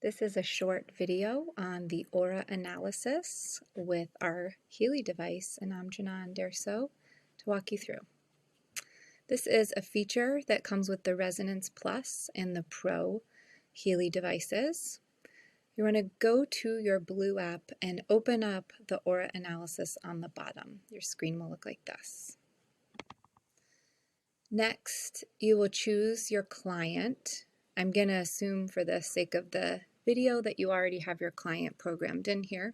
This is a short video on the aura analysis with our Healy device, and I'm Jahnan Derso to walk you through. This is a feature that comes with the Resonance Plus and the Pro Healy devices. You want to go to your Blue app and open up the aura analysis on the bottom. Your screen will look like this. Next, you will choose your client. I'm going to assume for the sake of the video that you already have your client programmed in here.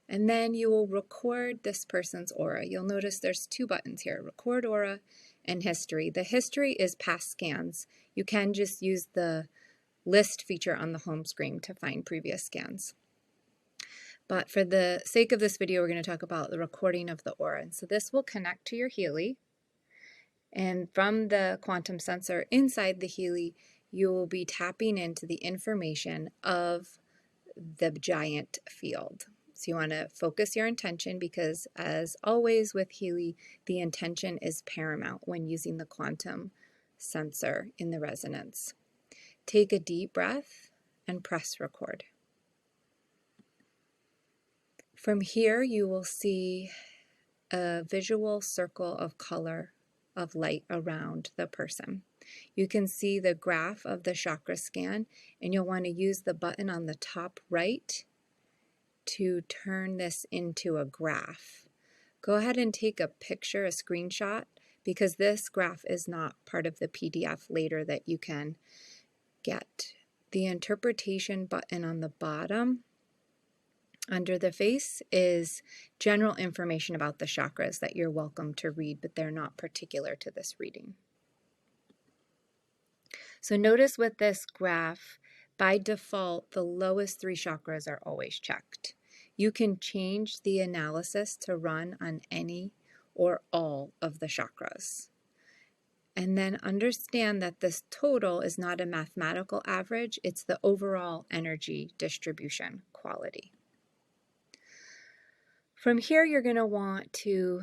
And then you will record this person's aura. You'll notice there's two buttons here, Record Aura and History. The history is past scans. You can just use the list feature on the home screen to find previous scans. But for the sake of this video, we're going to talk about the recording of the aura. And so this will connect to your Healy. And from the quantum sensor inside the Healy, you will be tapping into the information of the giant field. So you want to focus your intention because, as always with Healy, the intention is paramount when using the quantum sensor in the resonance. Take a deep breath and press record. From here, you will see a visual circle of color of light around the person. You can see the graph of the chakra scan, and you'll want to use the button on the top right to turn this into a graph. Go ahead and take a picture, a screenshot, because this graph is not part of the PDF later that you can get. The interpretation button on the bottom under the face is general information about the chakras that you're welcome to read, but they're not particular to this reading. So notice with this graph, by default, the lowest three chakras are always checked. You can change the analysis to run on any or all of the chakras. And then understand that this total is not a mathematical average, it's the overall energy distribution quality. From here, you're going to want to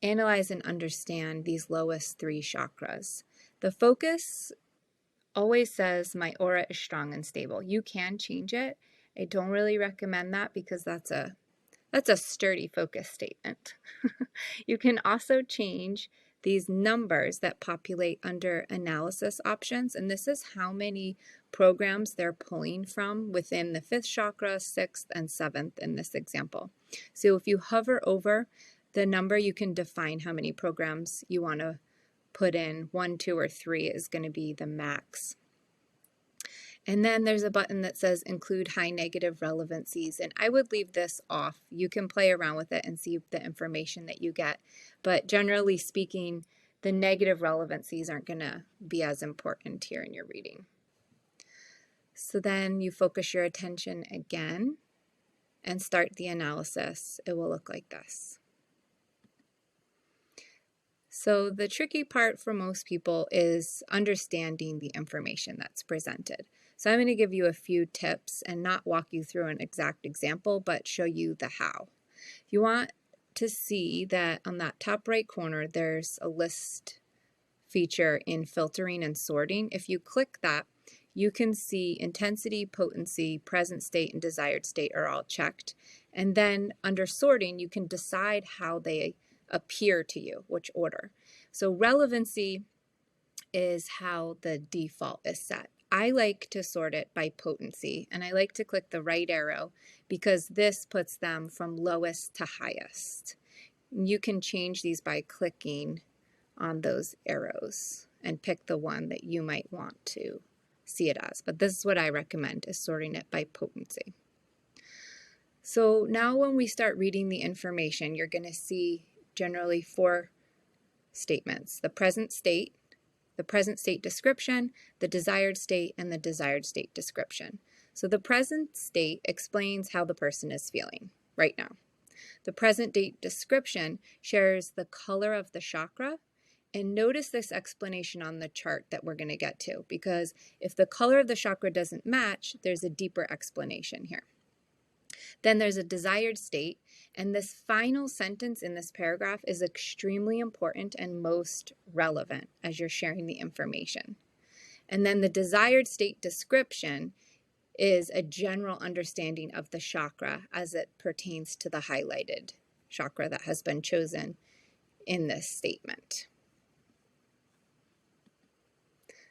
analyze and understand these lowest three chakras. The focus always says my aura is strong and stable. You can change it. I don't really recommend that because that's a sturdy focus statement. You can also change these numbers that populate under analysis options, and this is how many programs they're pulling from within the 5th chakra, 6th, and 7th in this example. So if you hover over the number, you can define how many programs you want to put in. 1, 2, or 3 is going to be the max. And then there's a button that says include high negative relevancies, and I would leave this off. You can play around with it and see the information that you get, but generally speaking, the negative relevancies aren't going to be as important here in your reading. So then you focus your attention again and start the analysis. It will look like this. So the tricky part for most people is understanding the information that's presented. So I'm going to give you a few tips and not walk you through an exact example, but show you the how. You want to see that on that top right corner, there's a list feature in filtering and sorting. If you click that, you can see intensity, potency, present state, and desired state are all checked. And then under sorting, you can decide how they appear to you, which order. So relevancy is how the default is set. I like to sort it by potency, and I like to click the right arrow because this puts them from lowest to highest. You can change these by clicking on those arrows and pick the one that you might want to see it as. But this is what I recommend, is sorting it by potency. So now when we start reading the information, you're going to see generally 4 statements: the present state description, the desired state, and the desired state description. So the present state explains how the person is feeling right now. The present state description shares the color of the chakra, and notice this explanation on the chart that we're going to get to, because if the color of the chakra doesn't match, there's a deeper explanation here. Then there's a desired state, and this final sentence in this paragraph is extremely important and most relevant as you're sharing the information. And then the desired state description is a general understanding of the chakra as it pertains to the highlighted chakra that has been chosen in this statement.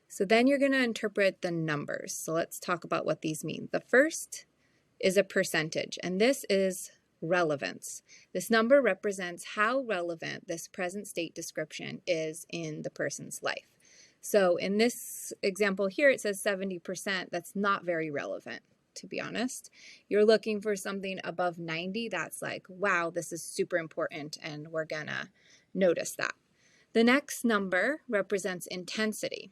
So then you're going to interpret the numbers. So let's talk about what these mean. The first is a percentage, and this is relevance. This number represents how relevant this present state description is in the person's life. So in this example here, it says 70%. That's not very relevant, to be honest. You're looking for something above 90. That's like, wow, this is super important, and we're gonna notice that. The next number represents intensity.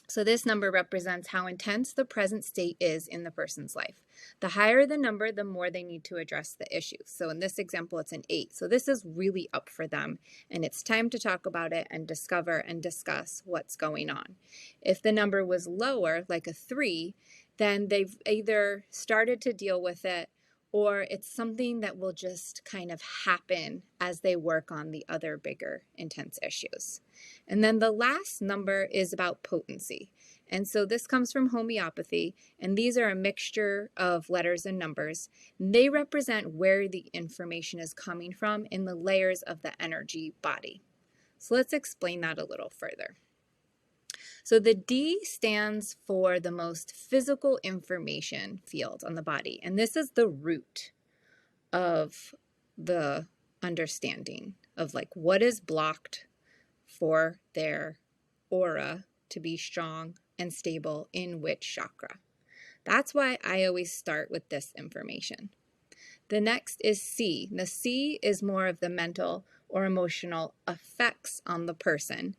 So this number represents how intense the present state is in the person's life. The higher the number, the more they need to address the issue. So in this example, it's an 8. So this is really up for them, and it's time to talk about it and discover and discuss what's going on. If the number was lower, like a 3, then they've either started to deal with it, or it's something that will just kind of happen as they work on the other bigger intense issues. And then the last number is about potency. And so this comes from homeopathy, and these are a mixture of letters and numbers. They represent where the information is coming from in the layers of the energy body. So let's explain that a little further. So the D stands for the most physical information field on the body, and this is the root of the understanding of like what is blocked for their aura to be strong and stable in which chakra. That's why I always start with this information. The next is C. The C is more of the mental or emotional effects on the person.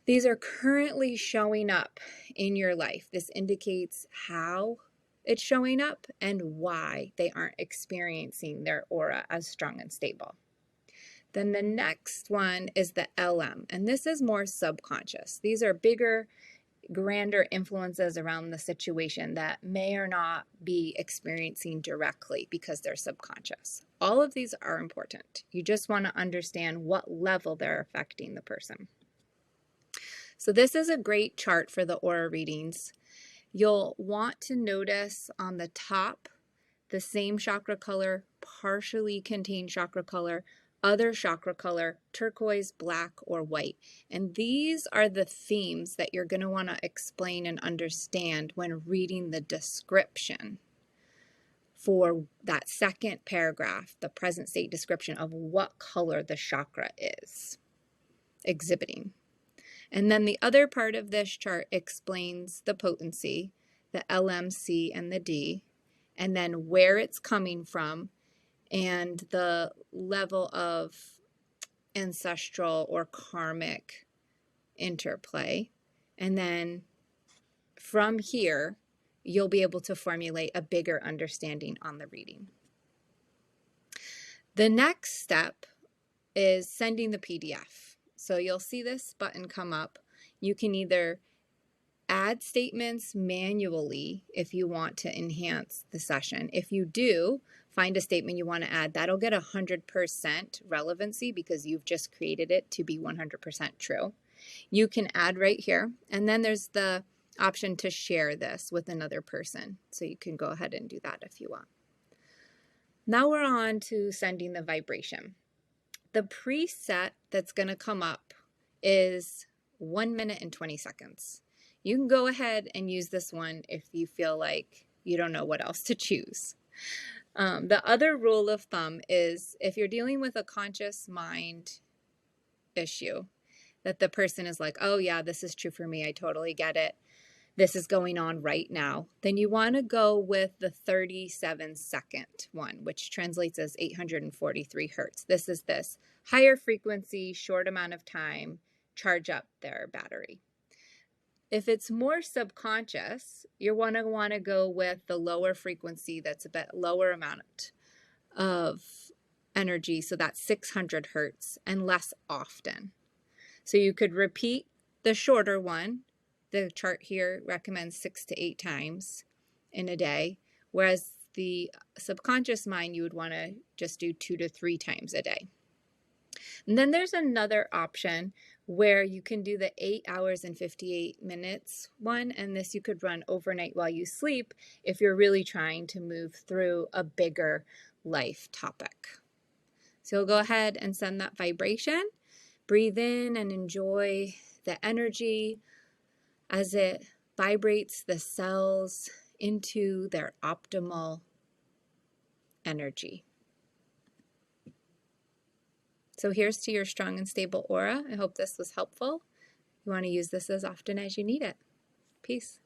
These are currently showing up in your life. This indicates how it's showing up and why they aren't experiencing their aura as strong and stable. Then the next one is the LM, and this is more subconscious. These are bigger, grander influences around the situation that may or not be experiencing directly because they're subconscious. All of these are important. You just want to understand what level they're affecting the person. So this is a great chart for the aura readings. You'll want to notice on the top the same chakra color, partially contained chakra color, other chakra color, turquoise, black, or white. And these are the themes that you're going to want to explain and understand when reading the description for that second paragraph, the present state description of what color the chakra is exhibiting. And then the other part of this chart explains the potency, the LMC and the D, and then where it's coming from and the level of ancestral or karmic interplay. And then from here, you'll be able to formulate a bigger understanding on the reading. The next step is sending the PDF. So you'll see this button come up. You can either add statements manually if you want to enhance the session. If you do find a statement you want to add, that'll get 100% relevancy because you've just created it to be 100% true. You can add right here, and then there's the option to share this with another person. So you can go ahead and do that if you want. Now we're on to sending the vibration. The preset that's going to come up is 1 minute and 20 seconds. You can go ahead and use this one if you feel like you don't know what else to choose. The other rule of thumb is if you're dealing with a conscious mind issue, that the person is like, oh yeah, this is true for me, I totally get it, this is going on right now, then you want to go with the 37-second one, which translates as 843 hertz. This is this higher frequency, short amount of time, charge up their battery. If it's more subconscious, you're want to go with the lower frequency that's a bit lower amount of energy, so that's 600 hertz and less often. So you could repeat the shorter one. The chart here recommends 6 to 8 times in a day, whereas the subconscious mind, you would want to just do 2 to 3 times a day. And then there's another option where you can do the 8 hours and 58 minutes one, and this you could run overnight while you sleep if you're really trying to move through a bigger life topic. So you'll go ahead and send that vibration. Breathe in and enjoy the energy as it vibrates the cells into their optimal energy. So here's to your strong and stable aura. I hope this was helpful. You want to use this as often as you need it. Peace.